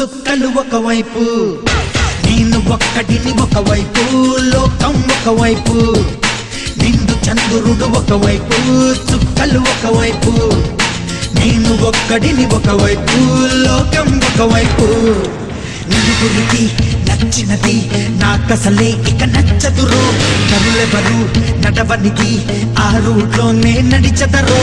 చుక్కలు ఒకవైపు నేను ఒక్కడిని ఒకవైపు లోకం ఒకవైపు నిండు చంద్రుడు ఒకవైపు చుక్కలు ఒకవైపు నేను ఒక్కడిని ఒకవైపు లోకం ఒకవైపు నలుగురికి నచ్చినది నాకసలే ఇక నచ్చదురో నరులెవరు నడవనిది ఆ రూట్లోనే నడిచెదరో